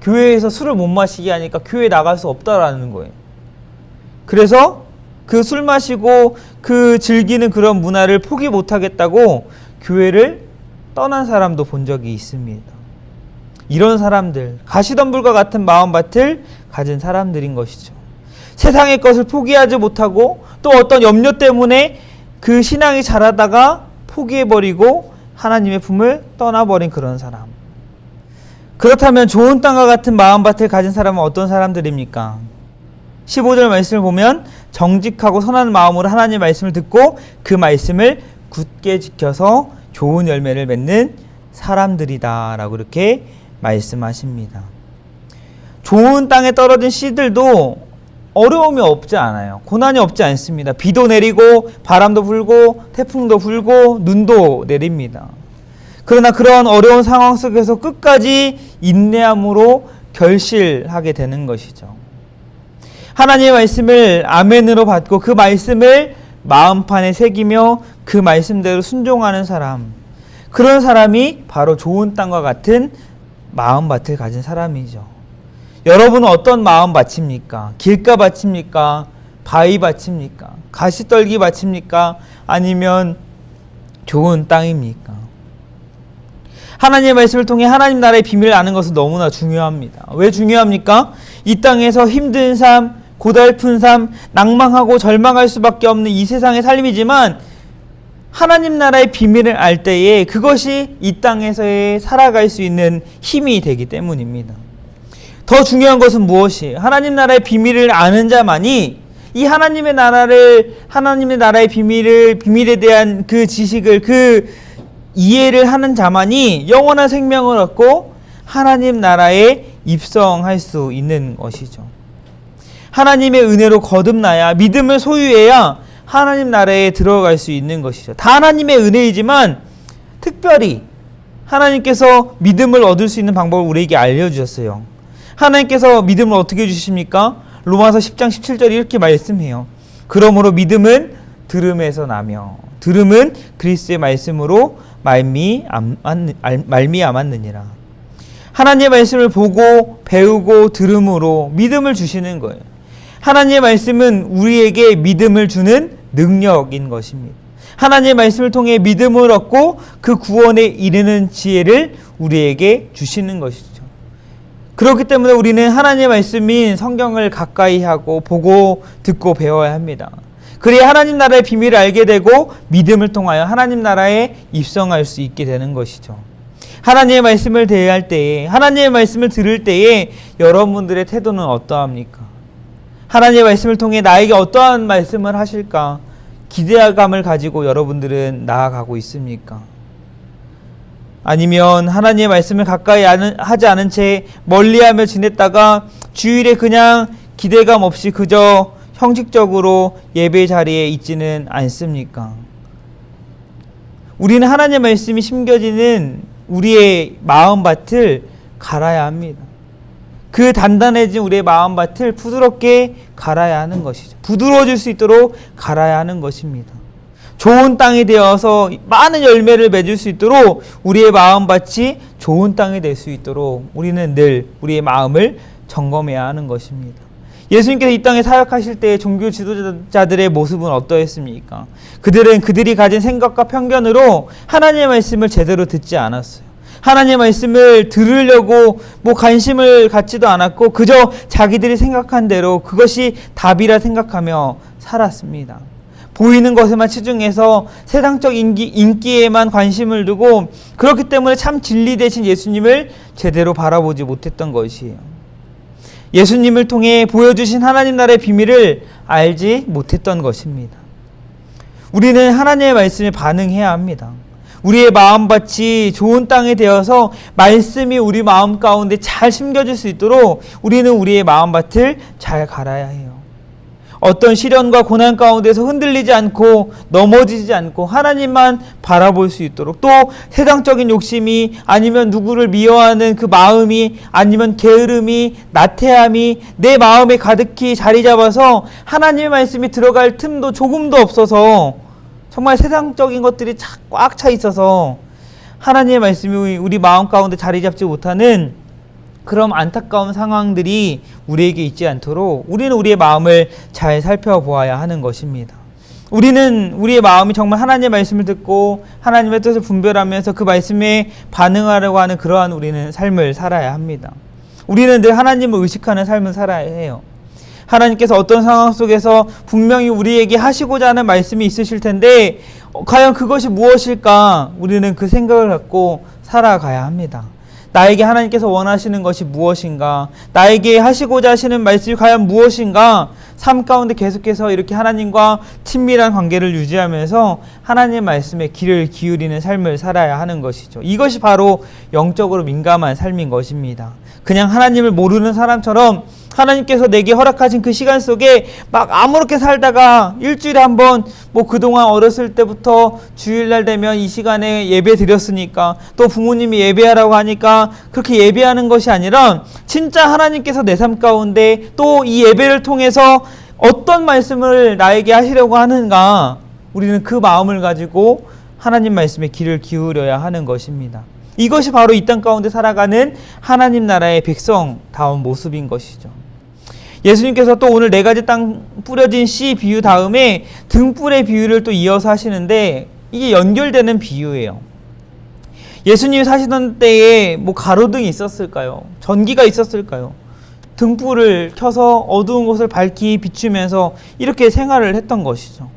[SPEAKER 1] 교회에서 술을 못 마시게 하니까 교회에 나갈 수 없다라는 거예요. 그래서 그 술 마시고 그 즐기는 그런 문화를 포기 못 하겠다고 교회를 떠난 사람도 본 적이 있습니다. 이런 사람들, 가시덤불과 같은 마음밭을 가진 사람들인 것이죠. 세상의 것을 포기하지 못하고 또 어떤 염려 때문에 그 신앙이 자라다가 포기해버리고 하나님의 품을 떠나버린 그런 사람. 그렇다면 좋은 땅과 같은 마음밭을 가진 사람은 어떤 사람들입니까? 15절 말씀을 보면 정직하고 선한 마음으로 하나님의 말씀을 듣고 그 말씀을 굳게 지켜서 좋은 열매를 맺는 사람들이다 라고 이렇게 말씀하십니다. 좋은 땅에 떨어진 씨들도 어려움이 없지 않아요. 고난이 없지 않습니다. 비도 내리고 바람도 불고 태풍도 불고 눈도 내립니다. 그러나 그런 어려운 상황 속에서 끝까지 인내함으로 결실하게 되는 것이죠. 하나님의 말씀을 아멘으로 받고 그 말씀을 마음판에 새기며 그 말씀대로 순종하는 사람, 그런 사람이 바로 좋은 땅과 같은 마음밭을 가진 사람이죠. 여러분은 어떤 마음밭입니까? 길가밭입니까? 바위밭입니까? 가시떨기밭입니까? 아니면 좋은 땅입니까? 하나님의 말씀을 통해 하나님 나라의 비밀을 아는 것은 너무나 중요합니다. 왜 중요합니까? 이 땅에서 힘든 삶, 고달픈 삶, 낭망하고 절망할 수밖에 없는 이 세상의 삶이지만 하나님 나라의 비밀을 알 때에 그것이 이 땅에서의 살아갈 수 있는 힘이 되기 때문입니다. 더 중요한 것은 무엇이에요? 하나님 나라의 비밀을 아는 자만이 이 하나님의 나라의 비밀에 대한 그 지식을, 그 이해를 하는 자만이 영원한 생명을 얻고 하나님 나라에 입성할 수 있는 것이죠. 하나님의 은혜로 거듭나야, 믿음을 소유해야 하나님 나라에 들어갈 수 있는 것이죠. 다 하나님의 은혜이지만 특별히 하나님께서 믿음을 얻을 수 있는 방법을 우리에게 알려주셨어요. 하나님께서 믿음을 어떻게 주십니까? 로마서 10장 17절이 이렇게 말씀해요. 그러므로 믿음은 들음에서 나며 들음은 그리스도의 말씀으로 말미암았느니라. 하나님의 말씀을 보고 배우고 들음으로 믿음을 주시는 거예요. 하나님의 말씀은 우리에게 믿음을 주는 능력인 것입니다. 하나님의 말씀을 통해 믿음을 얻고 그 구원에 이르는 지혜를 우리에게 주시는 것이죠. 그렇기 때문에 우리는 하나님의 말씀인 성경을 가까이 하고 보고 듣고 배워야 합니다. 그래야 하나님 나라의 비밀을 알게 되고 믿음을 통하여 하나님 나라에 입성할 수 있게 되는 것이죠. 하나님의 말씀을 대할 때에, 하나님의 말씀을 들을 때에 여러분들의 태도는 어떠합니까? 하나님의 말씀을 통해 나에게 어떠한 말씀을 하실까? 기대감을 가지고 여러분들은 나아가고 있습니까? 아니면 하나님의 말씀을 가까이 하지 않은 채 멀리하며 지냈다가 주일에 그냥 기대감 없이 그저 형식적으로 예배 자리에 있지는 않습니까? 우리는 하나님의 말씀이 심겨지는 우리의 마음밭을 갈아야 합니다. 그 단단해진 우리의 마음밭을 부드럽게 갈아야 하는 것이죠. 부드러워질 수 있도록 갈아야 하는 것입니다. 좋은 땅이 되어서 많은 열매를 맺을 수 있도록 우리의 마음밭이 좋은 땅이 될 수 있도록 우리는 늘 우리의 마음을 점검해야 하는 것입니다. 예수님께서 이 땅에 사역하실 때 종교 지도자들의 모습은 어떠했습니까? 그들은 그들이 가진 생각과 편견으로 하나님의 말씀을 제대로 듣지 않았어요. 하나님의 말씀을 들으려고 관심을 갖지도 않았고 그저 자기들이 생각한 대로 그것이 답이라 생각하며 살았습니다. 보이는 것에만 치중해서 세상적 인기에만 관심을 두고 그렇기 때문에 참 진리 되신 예수님을 제대로 바라보지 못했던 것이에요. 예수님을 통해 보여주신 하나님 나라의 비밀을 알지 못했던 것입니다. 우리는 하나님의 말씀에 반응해야 합니다. 우리의 마음밭이 좋은 땅이 되어서 말씀이 우리 마음 가운데 잘 심겨질 수 있도록 우리는 우리의 마음밭을 잘 갈아야 해요. 어떤 시련과 고난 가운데서 흔들리지 않고 넘어지지 않고 하나님만 바라볼 수 있도록, 또 세상적인 욕심이 아니면 누구를 미워하는 그 마음이 아니면 게으름이 나태함이 내 마음에 가득히 자리 잡아서 하나님의 말씀이 들어갈 틈도 조금도 없어서 정말 세상적인 것들이 꽉 차 있어서 하나님의 말씀이 우리 마음 가운데 자리 잡지 못하는 그런 안타까운 상황들이 우리에게 있지 않도록 우리는 우리의 마음을 잘 살펴보아야 하는 것입니다. 우리는 우리의 마음이 정말 하나님의 말씀을 듣고 하나님의 뜻을 분별하면서 그 말씀에 반응하려고 하는 그러한 우리는 삶을 살아야 합니다. 우리는 늘 하나님을 의식하는 삶을 살아야 해요. 하나님께서 어떤 상황 속에서 분명히 우리에게 하시고자 하는 말씀이 있으실 텐데 과연 그것이 무엇일까? 우리는 그 생각을 갖고 살아가야 합니다. 나에게 하나님께서 원하시는 것이 무엇인가? 나에게 하시고자 하시는 말씀이 과연 무엇인가? 삶 가운데 계속해서 이렇게 하나님과 친밀한 관계를 유지하면서 하나님의 말씀에 귀를 기울이는 삶을 살아야 하는 것이죠. 이것이 바로 영적으로 민감한 삶인 것입니다. 그냥 하나님을 모르는 사람처럼 하나님께서 내게 허락하신 그 시간 속에 막 아무렇게 살다가 일주일에 한 번 뭐 그동안 어렸을 때부터 주일날 되면 이 시간에 예배 드렸으니까 또 부모님이 예배하라고 하니까 그렇게 예배하는 것이 아니라 진짜 하나님께서 내 삶 가운데 또 이 예배를 통해서 어떤 말씀을 나에게 하시려고 하는가, 우리는 그 마음을 가지고 하나님 말씀에 귀를 기울여야 하는 것입니다. 이것이 바로 이 땅 가운데 살아가는 하나님 나라의 백성다운 모습인 것이죠. 예수님께서 또 오늘 4가지 땅 뿌려진 씨 비유 다음에 등불의 비유를 또 이어서 하시는데 이게 연결되는 비유예요. 예수님이 사시던 때에 뭐 가로등이 있었을까요? 전기가 있었을까요? 등불을 켜서 어두운 곳을 밝히 비추면서 이렇게 생활을 했던 것이죠.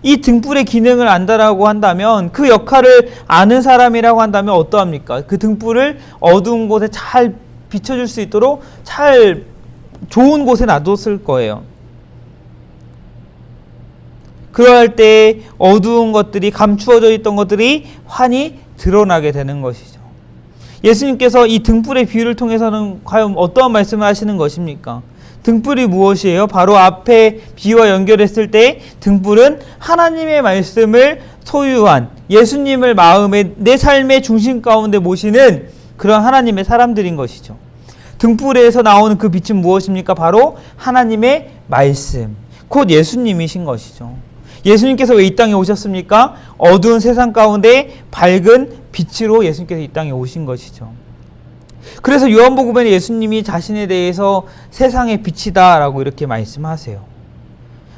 [SPEAKER 1] 이 등불의 기능을 안다라고 한다면, 그 역할을 아는 사람이라고 한다면 어떠합니까? 그 등불을 어두운 곳에 잘 비춰줄 수 있도록 잘 좋은 곳에 놔뒀을 거예요. 그럴 때 어두운 것들이, 감추어져 있던 것들이 환히 드러나게 되는 것이죠. 예수님께서 이 등불의 비유를 통해서는 과연 어떠한 말씀을 하시는 것입니까? 등불이 무엇이에요? 바로 앞에 비유와 연결했을 때 등불은 하나님의 말씀을 소유한 예수님을 마음에, 내 삶의 중심 가운데 모시는 그런 하나님의 사람들인 것이죠. 등불에서 나오는 그 빛은 무엇입니까? 바로 하나님의 말씀, 곧 예수님이신 것이죠. 예수님께서 왜 이 땅에 오셨습니까? 어두운 세상 가운데 밝은 빛으로 예수님께서 이 땅에 오신 것이죠. 그래서 요한복음에는 예수님이 자신에 대해서 세상의 빛이다 라고 이렇게 말씀하세요.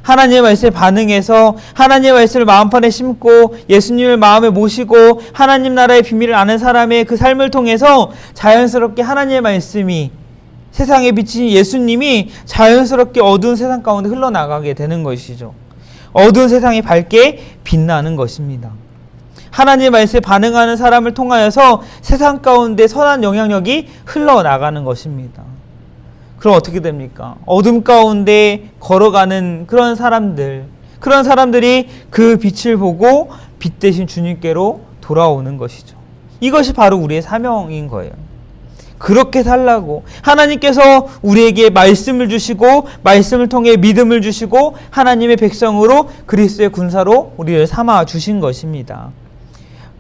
[SPEAKER 1] 하나님의 말씀에 반응해서 하나님의 말씀을 마음판에 심고 예수님을 마음에 모시고 하나님 나라의 비밀을 아는 사람의 그 삶을 통해서 자연스럽게 하나님의 말씀이, 세상의 빛이신 예수님이 자연스럽게 어두운 세상 가운데 흘러나가게 되는 것이죠. 어두운 세상이 밝게 빛나는 것입니다. 하나님의 말씀에 반응하는 사람을 통하여서 세상 가운데 선한 영향력이 흘러나가는 것입니다. 그럼 어떻게 됩니까? 어둠 가운데 걸어가는 그런 사람들이 그 빛을 보고 빛 대신 주님께로 돌아오는 것이죠. 이것이 바로 우리의 사명인 거예요. 그렇게 살라고 하나님께서 우리에게 말씀을 주시고 말씀을 통해 믿음을 주시고 하나님의 백성으로 그리스도의 군사로 우리를 삼아 주신 것입니다.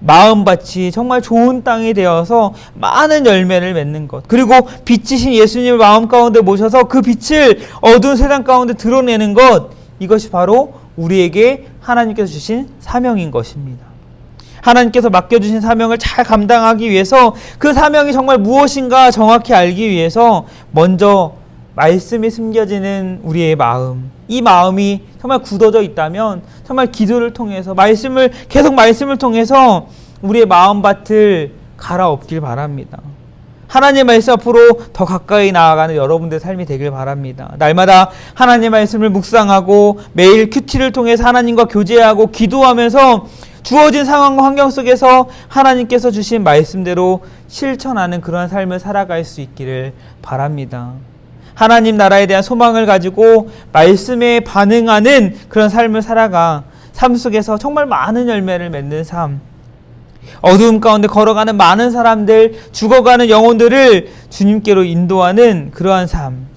[SPEAKER 1] 마음밭이 정말 좋은 땅이 되어서 많은 열매를 맺는 것, 그리고 빛이신 예수님을 마음 가운데 모셔서 그 빛을 어두운 세상 가운데 드러내는 것, 이것이 바로 우리에게 하나님께서 주신 사명인 것입니다. 하나님께서 맡겨주신 사명을 잘 감당하기 위해서, 그 사명이 정말 무엇인가 정확히 알기 위해서 먼저 말씀이 숨겨지는 우리의 마음, 이 마음이 정말 굳어져 있다면 정말 기도를 통해서 계속 말씀을 통해서 우리의 마음밭을 갈아엎길 바랍니다. 하나님의 말씀 앞으로 더 가까이 나아가는 여러분들의 삶이 되길 바랍니다. 날마다 하나님의 말씀을 묵상하고 매일 큐티를 통해서 하나님과 교제하고 기도하면서 주어진 상황과 환경 속에서 하나님께서 주신 말씀대로 실천하는 그러한 삶을 살아갈 수 있기를 바랍니다. 하나님 나라에 대한 소망을 가지고 말씀에 반응하는 그런 삶을 살아가 삶 속에서 정말 많은 열매를 맺는 삶, 어두움 가운데 걸어가는 많은 사람들, 죽어가는 영혼들을 주님께로 인도하는 그러한 삶,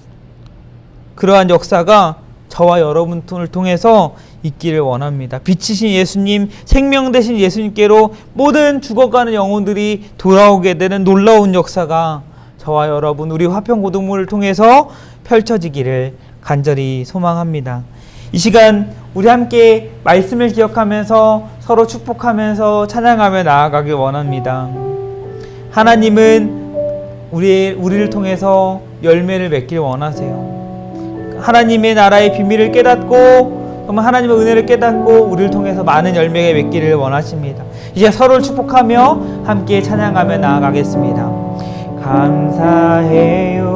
[SPEAKER 1] 그러한 역사가 저와 여러분을 통해서 있기를 원합니다. 빛이신 예수님, 생명 되신 예수님께로 모든 죽어가는 영혼들이 돌아오게 되는 놀라운 역사가 저와 여러분, 우리 화평고등부를 통해서 펼쳐지기를 간절히 소망합니다. 이 시간 우리 함께 말씀을 기억하면서 서로 축복하면서 찬양하며 나아가길 원합니다. 하나님은 우리를 통해서 열매를 맺길 원하세요. 하나님의 나라의 비밀을 깨닫고 정말 하나님의 은혜를 깨닫고 우리를 통해서 많은 열매가 맺기를 원하십니다. 이제 서로를 축복하며 함께 찬양하며 나아가겠습니다. 감사해요,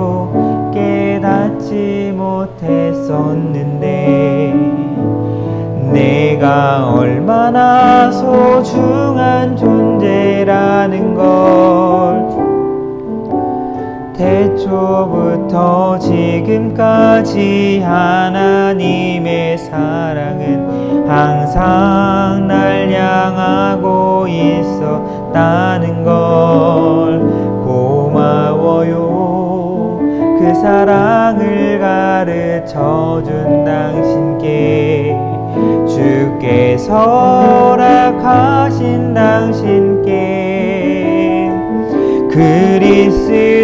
[SPEAKER 1] 깨닫지 못했었는데 내가 얼마나 소중한 존재라는 걸 태초부터 지금까지 하나님의 사랑은 항상 날 향하고 있었다는 걸 고마워요. 그 사랑을 가르쳐 준 당신께 주께서 허락하신 당신께 그리스도의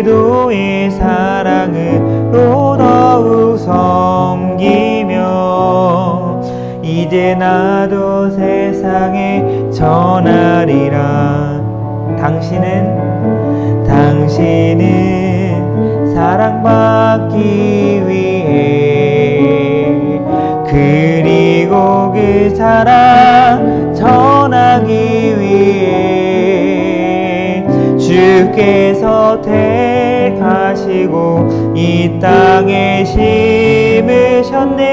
[SPEAKER 1] 사랑으로 더욱 섬기며 이제 나도 세상에 전하리라. 당신은 사랑받기 위해 그리고 그 사랑 전하기 위해 주께서 택하시고 이 땅에 심으셨네.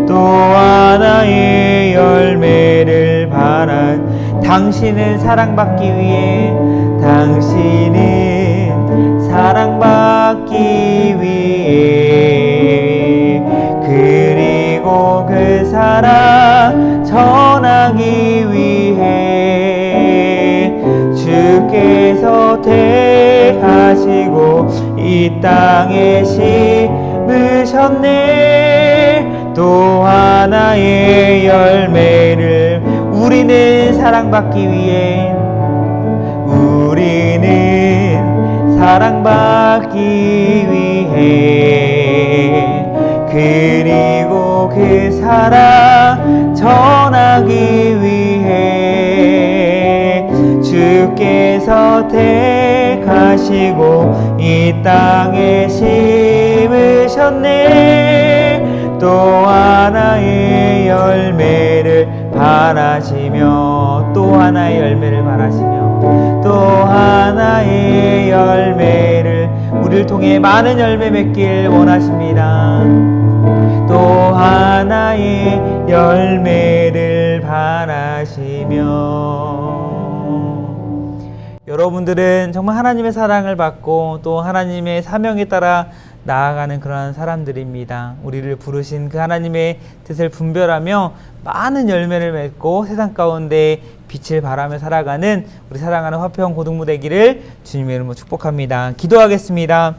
[SPEAKER 1] 또 하나의 열매를 바란 당신은 사랑받기 위해 그리고 그 사랑 전하기 위해 주께서 택하시고 이 땅에 심으셨네. 또 하나의 열매를 우리는 사랑받기 위해 그리고 그 사랑 전하기 위해 주께서 택하시고 이 땅에 심으셨네. 또 하나의 열매를 바라시며 또 하나의 열매를 우리를 통해 많은 열매 맺길 원하십니다. 또 하나의 열매를 바라시며 여러분들은 정말 하나님의 사랑을 받고 또 하나님의 사명에 따라 나아가는 그러한 사람들입니다. 우리를 부르신 그 하나님의 뜻을 분별하며 많은 열매를 맺고 세상 가운데 빛을 발하며 살아가는 우리 사랑하는 화평 고등부 되기를 주님의 이름으로 축복합니다. 기도하겠습니다.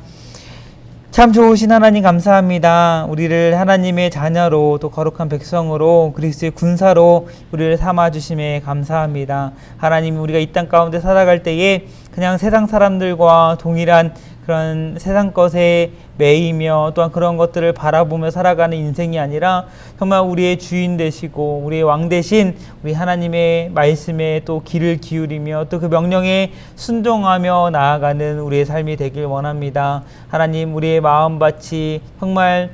[SPEAKER 1] 참 좋으신 하나님 감사합니다. 우리를 하나님의 자녀로 또 거룩한 백성으로 그리스도의 군사로 우리를 삼아주심에 감사합니다. 하나님, 우리가 이 땅 가운데 살아갈 때에 그냥 세상 사람들과 동일한 그런 세상 것에 매이며 또한 그런 것들을 바라보며 살아가는 인생이 아니라 정말 우리의 주인 되시고 우리의 왕 되신 우리 하나님의 말씀에 또 귀를 기울이며 또 그 명령에 순종하며 나아가는 우리의 삶이 되길 원합니다. 하나님, 우리의 마음밭이 정말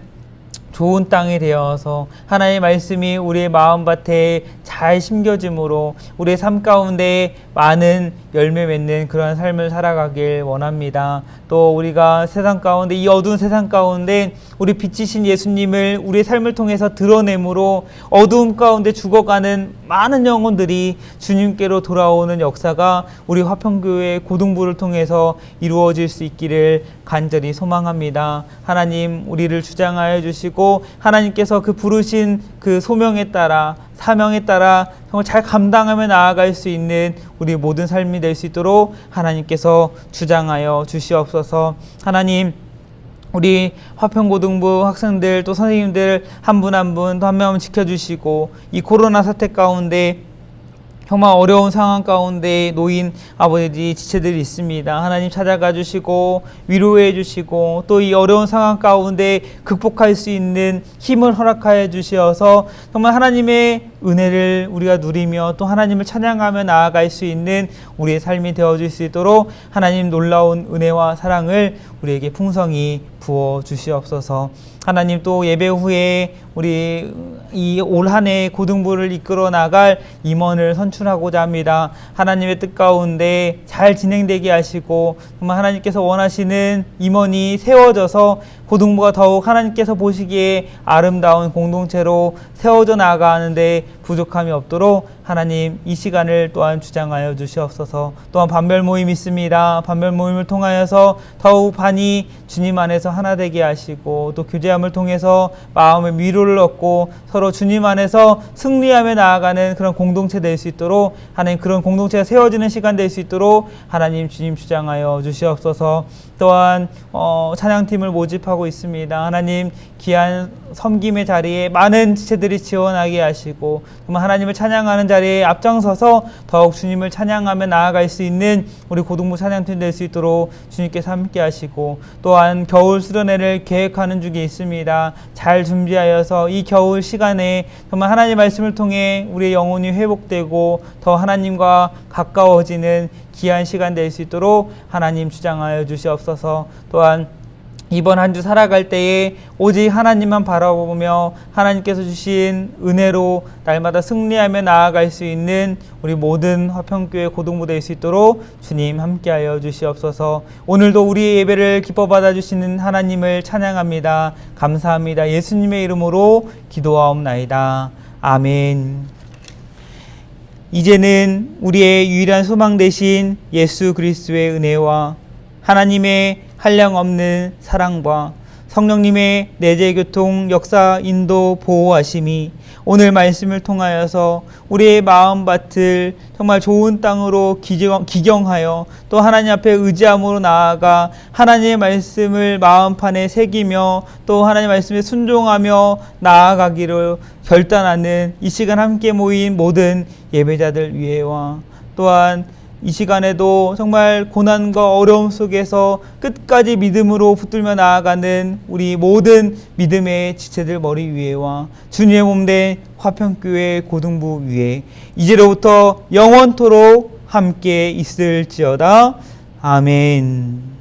[SPEAKER 1] 좋은 땅이 되어서 하나님의 말씀이 우리의 마음밭에 잘 심겨짐으로 우리의 삶 가운데 많은 열매 맺는 그러한 삶을 살아가길 원합니다. 또 우리가 세상 가운데 이 어두운 세상 가운데 우리 빛이신 예수님을 우리의 삶을 통해서 드러내므로 어두움 가운데 죽어가는 많은 영혼들이 주님께로 돌아오는 역사가 우리 화평교회 고등부를 통해서 이루어질 수 있기를 간절히 소망합니다. 하나님, 우리를 주장하여 주시고 하나님께서 그 부르신 그 소명에 따라 사명에 따라 정말 잘 감당하며 나아갈 수 있는 우리 모든 삶이 될 수 있도록 하나님께서 주장하여 주시옵소서. 하나님, 우리 화평고등부 학생들 또 선생님들 한 분 한 분 또 한 명 지켜주시고 이 코로나 사태 가운데 정말 어려운 상황 가운데 놓인 아버지 지체들이 있습니다. 하나님 찾아가 주시고 위로해 주시고 또 이 어려운 상황 가운데 극복할 수 있는 힘을 허락하여 주시어서 정말 하나님의 은혜를 우리가 누리며 또 하나님을 찬양하며 나아갈 수 있는 우리의 삶이 되어줄 수 있도록 하나님 놀라운 은혜와 사랑을 우리에게 풍성히 부어 주시옵소서. 하나님, 또 예배 후에 우리 이 올 한 해 고등부를 이끌어 나갈 임원을 선출하고자 합니다. 하나님의 뜻 가운데 잘 진행되게 하시고 정말 하나님께서 원하시는 임원이 세워져서 고등부가 더욱 하나님께서 보시기에 아름다운 공동체로 세워져 나아가는데 부족함이 없도록 하나님 이 시간을 또한 주장하여 주시옵소서. 또한 반별 모임 있습니다. 반별 모임을 통하여서 더욱 반이 주님 안에서 하나 되게 하시고 또 교제함을 통해서 마음의 위로를 얻고 서로 주님 안에서 승리하며 나아가는 그런 공동체 될 수 있도록 하나님 그런 공동체가 세워지는 시간 될 수 있도록 하나님 주님 주장하여 주시옵소서. 또한 찬양팀을 모집하고 있습니다. 하나님 귀한 섬김의 자리에 많은 지체들이 지원하게 하시고 정말 하나님을 찬양하는 자리에 앞장서서 더욱 주님을 찬양하며 나아갈 수 있는 우리 고등부 찬양팀 될 수 있도록 주님께서 함께 하시고, 또한 겨울 수련회를 계획하는 중에 있습니다. 잘 준비하여서 이 겨울 시간에 정말 하나님의 말씀을 통해 우리의 영혼이 회복되고 더 하나님과 가까워지는 귀한 시간 될 수 있도록 하나님 주장하여 주시옵소서. 또한 이번 한 주 살아갈 때에 오직 하나님만 바라보며 하나님께서 주신 은혜로 날마다 승리하며 나아갈 수 있는 우리 모든 화평교회 고등부 될 수 있도록 주님 함께하여 주시옵소서. 오늘도 우리의 예배를 기뻐 받아주시는 하나님을 찬양합니다. 감사합니다. 예수님의 이름으로 기도하옵나이다. 아멘. 이제는 우리의 유일한 소망 되신 예수 그리스도의 은혜와 하나님의 한량없는 사랑과 성령님의 내재교통, 역사, 인도, 보호하심이 오늘 말씀을 통하여서 우리의 마음밭을 정말 좋은 땅으로 기경하여 또 하나님 앞에 의지함으로 나아가 하나님의 말씀을 마음판에 새기며 또 하나님의 말씀에 순종하며 나아가기를 결단하는 이 시간 함께 모인 모든 예배자들 위에와 또한 이 시간에도 정말 고난과 어려움 속에서 끝까지 믿음으로 붙들며 나아가는 우리 모든 믿음의 지체들 머리 위에와 주님의 몸된 화평교회 고등부 위에 이제로부터 영원토록 함께 있을지어다. 아멘.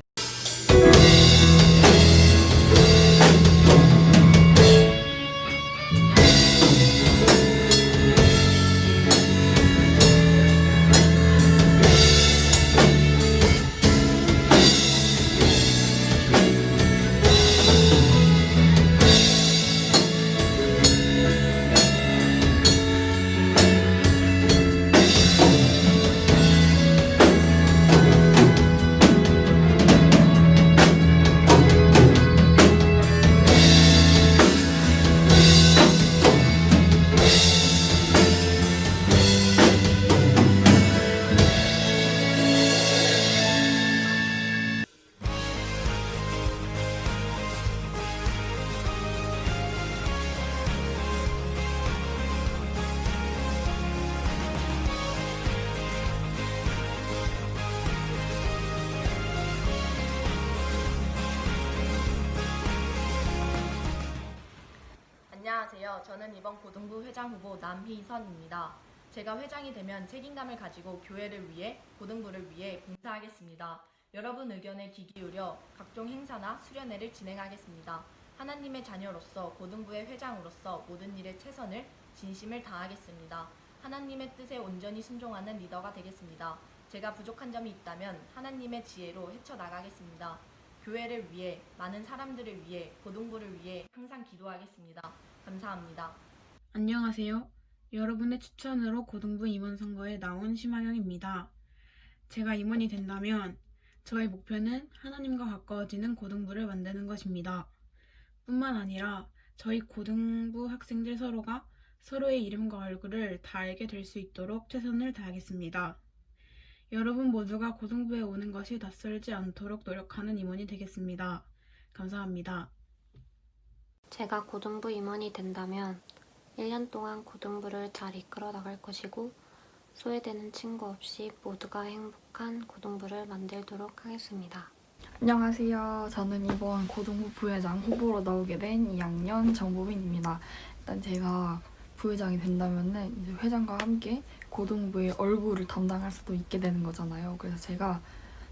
[SPEAKER 4] 안녕하세요. 저는 이번 고등부 회장 후보 남희선입니다. 제가 회장이 되면 책임감을 가지고 교회를 위해, 고등부를 위해 봉사하겠습니다. 여러분 의견에 귀 기울여 각종 행사나 수련회를 진행하겠습니다. 하나님의 자녀로서 고등부의 회장으로서 모든 일에 최선을 진심을 다하겠습니다. 하나님의 뜻에 온전히 순종하는 리더가 되겠습니다. 제가 부족한 점이 있다면 하나님의 지혜로 헤쳐나가겠습니다. 교회를 위해, 많은 사람들을 위해, 고등부를 위해 항상 기도하겠습니다. 감사합니다.
[SPEAKER 5] 안녕하세요. 여러분의 추천으로 고등부 임원 선거에 나온 심하영입니다. 제가 임원이 된다면 저의 목표는 하나님과 가까워지는 고등부를 만드는 것입니다. 뿐만 아니라 저희 고등부 학생들 서로가 서로의 이름과 얼굴을 다 알게 될 수 있도록 최선을 다하겠습니다. 여러분 모두가 고등부에 오는 것이 낯설지 않도록 노력하는 임원이 되겠습니다. 감사합니다.
[SPEAKER 6] 제가 고등부 임원이 된다면 1년 동안 고등부를 잘 이끌어 나갈 것이고 소외되는 친구 없이 모두가 행복한 고등부를 만들도록 하겠습니다.
[SPEAKER 7] 안녕하세요. 저는 이번 고등부 부회장 후보로 나오게 된 2학년 정보민입니다. 일단 제가 부회장이 된다면은 이제 회장과 함께 고등부의 얼굴을 담당할 수도 있게 되는 거잖아요. 그래서 제가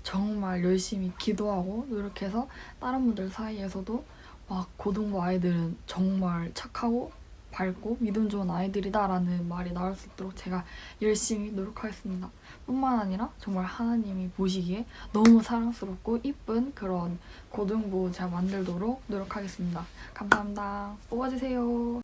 [SPEAKER 7] 정말 열심히 기도하고 노력해서 다른 분들 사이에서도 막 고등부 아이들은 정말 착하고 밝고 믿음 좋은 아이들이다라는 말이 나올 수 있도록 제가 열심히 노력하겠습니다. 뿐만 아니라 정말 하나님이 보시기에 너무 사랑스럽고 이쁜 그런 고등부 제가 만들도록 노력하겠습니다. 감사합니다. 뽑아주세요.